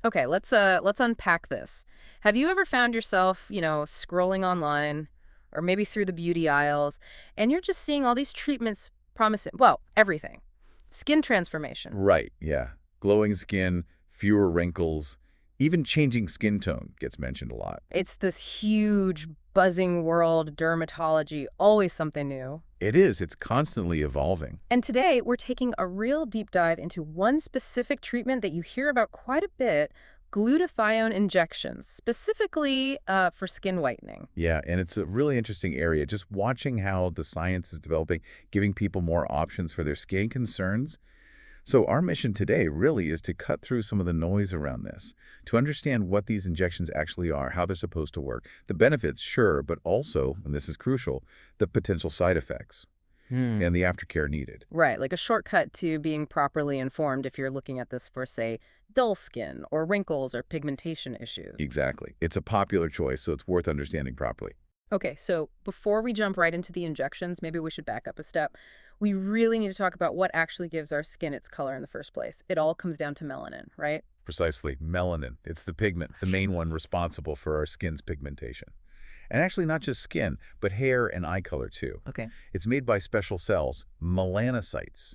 Okay, let's unpack this. Have you ever found yourself, scrolling online or maybe through the beauty aisles, and you're just seeing all these treatments promising, well, everything. Skin transformation. Right, yeah. Glowing skin, fewer wrinkles, even changing skin tone gets mentioned a lot. It's this huge buzzing world, dermatology, always something new. It is, it's constantly evolving. And today, we're taking a real deep dive into one specific treatment that you hear about quite a bit, glutathione injections, specifically for skin whitening. Yeah, and it's a really interesting area. Just watching how the science is developing, giving people more options for their skin concerns. So our mission today really is to cut through some of the noise around this, to understand what these injections actually are, how they're supposed to work, the benefits, sure, but also, and this is crucial, the potential side effects and the aftercare needed. Right, like a shortcut to being properly informed if you're looking at this for, say, dull skin or wrinkles or pigmentation issues. Exactly. It's a popular choice, so it's worth understanding properly. Okay, so before we jump right into the injections, maybe we should back up a step. We really need to talk about what actually gives our skin its color in the first place. It all comes down to melanin, right? Precisely. Melanin. It's the pigment, the main one responsible for our skin's pigmentation. And actually not just skin, but hair and eye color too. Okay. It's made by special cells, melanocytes.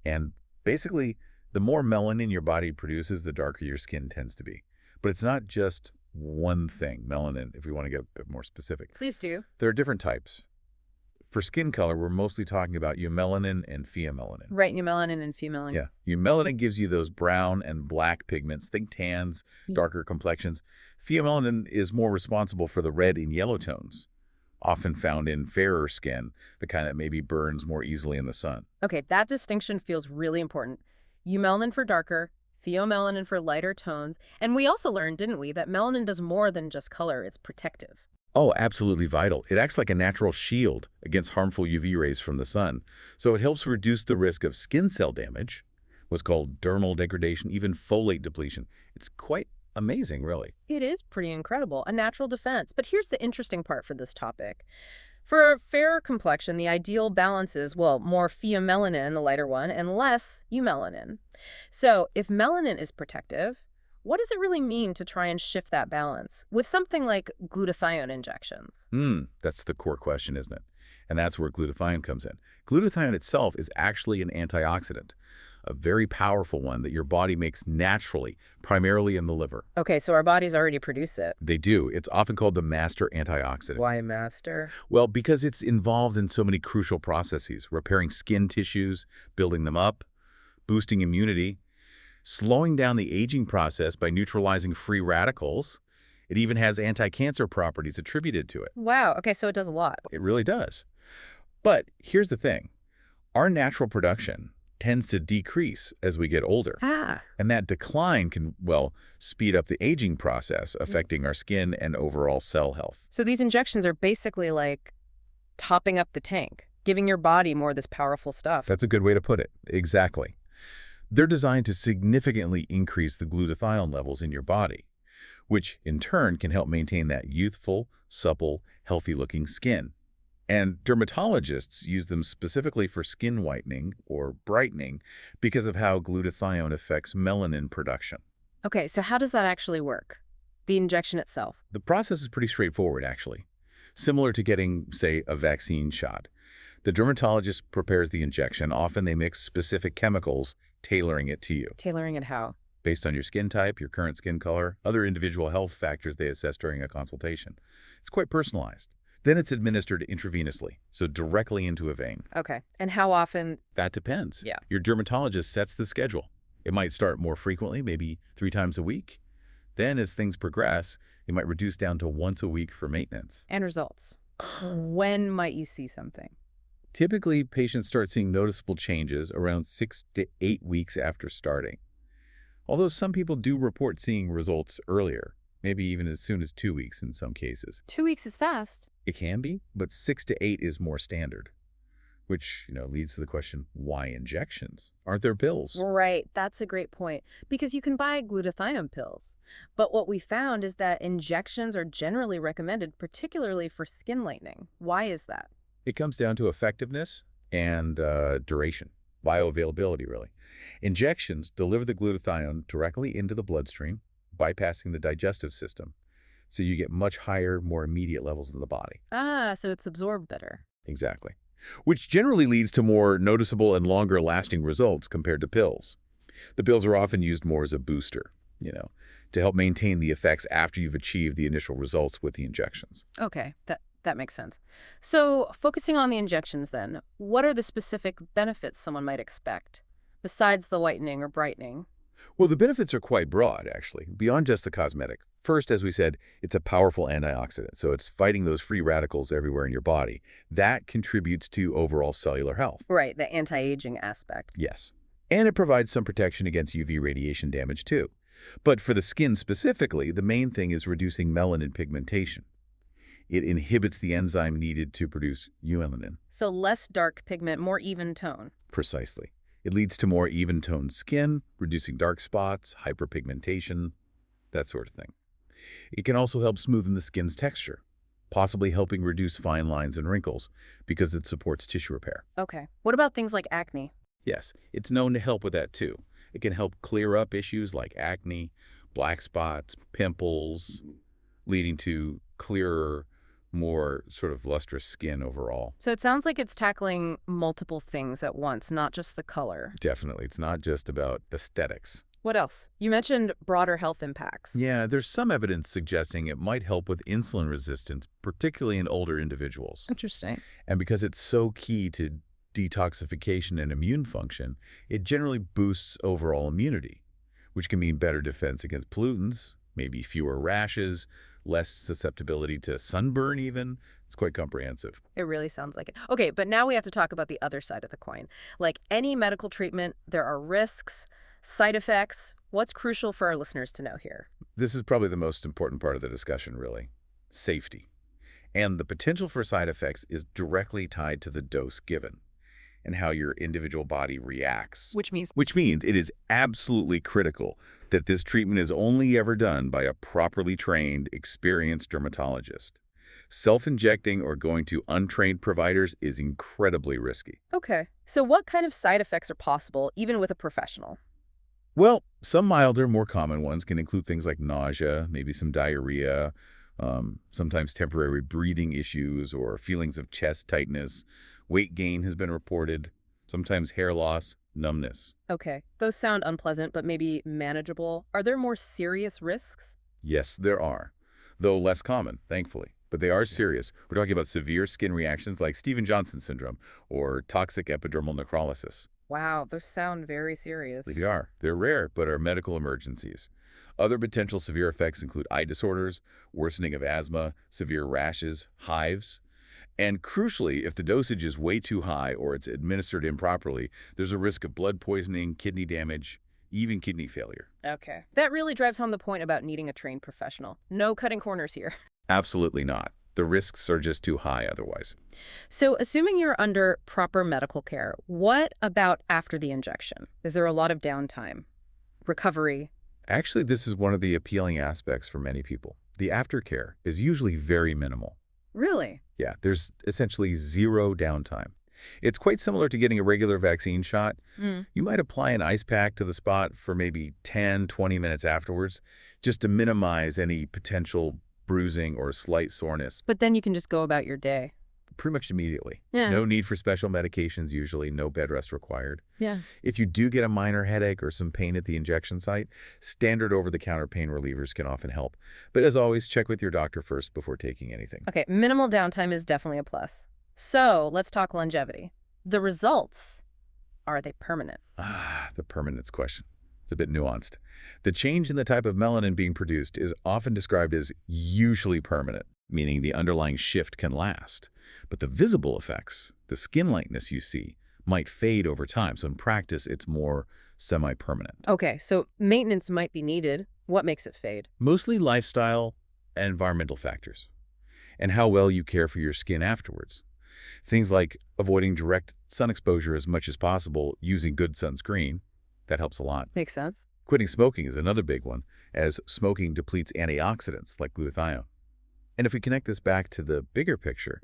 And basically, the more melanin your body produces, the darker your skin tends to be. But it's not just one thing, melanin, if we want to get a bit more specific. Please do. There are different types. For skin color, we're mostly talking about eumelanin and pheomelanin. Right, eumelanin and femelanin. Yeah. Eumelanin gives you those brown and black pigments, think tans, darker complexions. Pheomelanin is more responsible for the red and yellow tones, often found in fairer skin, the kind that maybe burns more easily in the sun. Okay, that distinction feels really important. Eumelanin for darker, pheomelanin for lighter tones. And we also learned, didn't we, that melanin does more than just color, it's protective. Oh, absolutely vital. It acts like a natural shield against harmful UV rays from the sun. So it helps reduce the risk of skin cell damage, what's called dermal degradation, even folate depletion. It's quite amazing, really. It is pretty incredible, a natural defense. But here's the interesting part for this topic. For a fairer complexion, the ideal balance is, well, more pheomelanin, the lighter one, and less eumelanin. So if melanin is protective, what does it really mean to try and shift that balance with something like glutathione injections? That's the core question, isn't it? And that's where glutathione comes in. Glutathione itself is actually an antioxidant, a very powerful one that your body makes naturally, primarily in the liver. Okay, so our bodies already produce it. They do. It's often called the master antioxidant. Why master? Well, because it's involved in so many crucial processes, repairing skin tissues, building them up, boosting immunity, slowing down the aging process by neutralizing free radicals. It even has anti-cancer properties attributed to it. Wow, okay, so it does a lot. It really does. But here's the thing. Our natural production tends to decrease as we get older. And that decline can, well, speed up the aging process, affecting our skin and overall cell health. So these injections are basically like topping up the tank, giving your body more of this powerful stuff. That's a good way to put it. Exactly. They're designed to significantly increase the glutathione levels in your body, which in turn can help maintain that youthful, supple, healthy-looking skin. And dermatologists use them specifically for skin whitening or brightening because of how glutathione affects melanin production. Okay, so how does that actually work? The injection itself? The process is pretty straightforward, actually. Similar to getting, say, a vaccine shot. The dermatologist prepares the injection. Often they mix specific chemicals, tailoring it to you. Tailoring it how? Based on your skin type, your current skin color, other individual health factors they assess during a consultation. It's quite personalized. Then it's administered intravenously, so directly into a vein. Okay, and how often? That depends. Yeah. Your dermatologist sets the schedule. It might start more frequently, maybe 3 times a week. Then as things progress, it might reduce down to once a week for maintenance. And results. When might you see something? Typically, patients start seeing noticeable changes around 6 to 8 weeks after starting. Although some people do report seeing results earlier, maybe even as soon as 2 weeks in some cases. 2 weeks is fast. It can be, but 6 to 8 is more standard. Which, leads to the question, why injections? Aren't there pills? Right, that's a great point. Because you can buy glutathione pills. But what we found is that injections are generally recommended, particularly for skin lightening. Why is that? It comes down to effectiveness and duration, bioavailability, really. Injections deliver the glutathione directly into the bloodstream, bypassing the digestive system. So you get much higher, more immediate levels in the body. Ah, so it's absorbed better. Exactly. Which generally leads to more noticeable and longer-lasting results compared to pills. The pills are often used more as a booster, to help maintain the effects after you've achieved the initial results with the injections. Okay, that makes sense. So, focusing on the injections then, what are the specific benefits someone might expect besides the whitening or brightening? Well, the benefits are quite broad, actually, beyond just the cosmetic. First, as we said, it's a powerful antioxidant, so it's fighting those free radicals everywhere in your body. That contributes to overall cellular health. Right, the anti-aging aspect. Yes. And it provides some protection against UV radiation damage, too. But for the skin specifically, the main thing is reducing melanin pigmentation. It inhibits the enzyme needed to produce melanin. So less dark pigment, more even tone. Precisely. It leads to more even-toned skin, reducing dark spots, hyperpigmentation, that sort of thing. It can also help smoothen the skin's texture, possibly helping reduce fine lines and wrinkles because it supports tissue repair. Okay. What about things like acne? Yes, it's known to help with that too. It can help clear up issues like acne, black spots, pimples, leading to clearer, more sort of lustrous skin overall. So it sounds like it's tackling multiple things at once, not just the color. Definitely. It's not just about aesthetics. What else? You mentioned broader health impacts. Yeah, there's some evidence suggesting it might help with insulin resistance, particularly in older individuals. Interesting. And because it's so key to detoxification and immune function, it generally boosts overall immunity, which can mean better defense against pollutants, maybe fewer rashes, less susceptibility to sunburn even. It's quite comprehensive. It really sounds like it. Okay, but now we have to talk about the other side of the coin. Like any medical treatment, there are risks, side effects. What's crucial for our listeners to know here? This is probably the most important part of the discussion, really. Safety. And the potential for side effects is directly tied to the dose given and how your individual body reacts. Which means Which means it is absolutely critical that this treatment is only ever done by a properly trained, experienced dermatologist. Self-injecting or going to untrained providers is incredibly risky. okay. So what kind of side effects are possible even with a professional? Well, some milder, more common ones can include things like nausea, maybe some diarrhea, sometimes temporary breathing issues or feelings of chest tightness. Weight gain has been reported, sometimes hair loss, numbness. Okay. Those sound unpleasant, but maybe manageable. Are there more serious risks? Yes, there are, though less common, thankfully. But they are serious. We're talking about severe skin reactions like Stevens-Johnson syndrome or toxic epidermal necrolysis. Wow, those sound very serious. They are. They're rare, but are medical emergencies. Other potential severe effects include eye disorders, worsening of asthma, severe rashes, hives. And crucially, if the dosage is way too high or it's administered improperly, there's a risk of blood poisoning, kidney damage, even kidney failure. Okay. That really drives home the point about needing a trained professional. No cutting corners here. Absolutely not. The risks are just too high otherwise. So, assuming you're under proper medical care, what about after the injection? Is there a lot of downtime? Recovery? Actually, this is one of the appealing aspects for many people. The aftercare is usually very minimal. Really? Yeah, there's essentially zero downtime. It's quite similar to getting a regular vaccine shot. You might apply an ice pack to the spot for maybe 10, 20 minutes afterwards, just to minimize any potential bruising or slight soreness, But then you can just go about your day. pretty much immediately. Yeah. No need for special medications usually, no bed rest required. Yeah. If you do get a minor headache or some pain at the injection site, standard over-the-counter pain relievers can often help. But as always, check with your doctor first before taking anything. Okay, minimal downtime is definitely a plus. So, let's talk longevity. The results, are they permanent? The permanence question. It's a bit nuanced. The change in the type of melanin being produced is often described as usually permanent, meaning the underlying shift can last. But the visible effects, the skin lightness you see, might fade over time. So in practice, it's more semi-permanent. Okay, so maintenance might be needed. What makes it fade? Mostly lifestyle and environmental factors, and how well you care for your skin afterwards. Things like avoiding direct sun exposure as much as possible, using good sunscreen, that helps a lot. Makes sense. Quitting smoking is another big one, as smoking depletes antioxidants like glutathione. And if we connect this back to the bigger picture,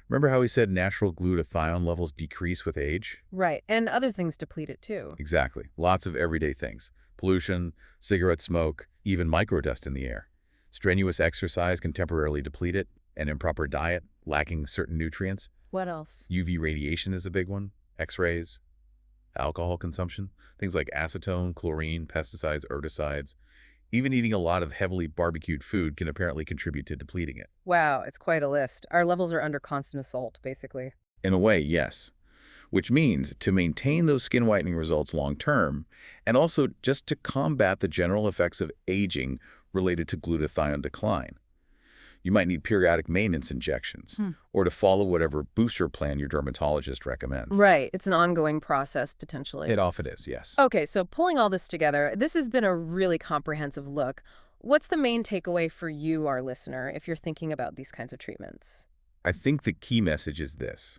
remember how we said natural glutathione levels decrease with age? Right, and other things deplete it too. Exactly. Lots of everyday things. pollution, cigarette smoke, even microdust in the air. Strenuous exercise can temporarily deplete it, and improper diet, lacking certain nutrients. What else? UV radiation is a big one, X-rays, alcohol consumption, things like acetone, chlorine, pesticides, herbicides. Even eating a lot of heavily barbecued food can apparently contribute to depleting it. Wow, it's quite a list. Our levels are under constant assault, basically. In a way, yes. Which means to maintain those skin whitening results long term, and also just to combat the general effects of aging related to glutathione decline. You might need periodic maintenance injections, or to follow whatever booster plan your dermatologist recommends. Right. It's an ongoing process, potentially. It often is, yes. Okay, so pulling all this together, this has been a really comprehensive look. What's the main takeaway for you, our listener, if you're thinking about these kinds of treatments? I think the key message is this.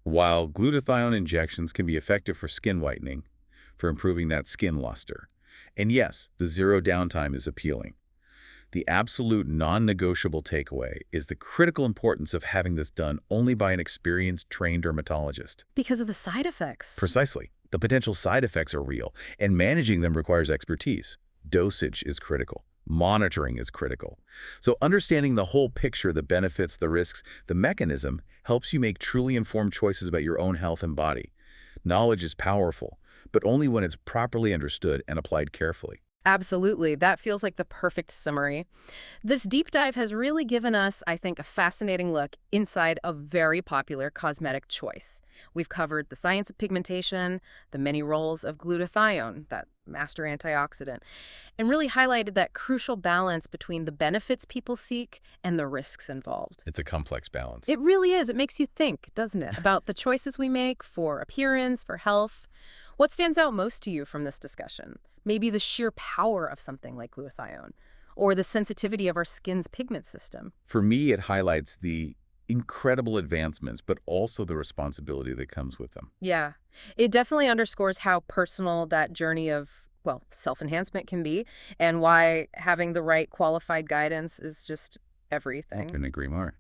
While glutathione injections can be effective for skin whitening, for improving that skin luster, and yes, the zero downtime is appealing, the absolute non-negotiable takeaway is the critical importance of having this done only by an experienced, trained dermatologist. Because of the side effects. Precisely. The potential side effects are real, and managing them requires expertise. Dosage is critical. Monitoring is critical. So understanding the whole picture, the benefits, the risks, the mechanism, helps you make truly informed choices about your own health and body. Knowledge is powerful, but only when it's properly understood and applied carefully. Absolutely. That feels like the perfect summary. This deep dive has really given us, I think, a fascinating look inside a very popular cosmetic choice. We've covered the science of pigmentation, the many roles of glutathione, that master antioxidant, and really highlighted that crucial balance between the benefits people seek and the risks involved. It's a complex balance. It really is. It makes you think, doesn't it, about the choices we make for appearance, for health. What stands out most to you from this discussion? Maybe the sheer power of something like glutathione, or the sensitivity of our skin's pigment system. For me, it highlights the incredible advancements, but also the responsibility that comes with them. Yeah, it definitely underscores how personal that journey of, well, self-enhancement can be, and why having the right qualified guidance is just I everything. couldn't agree more.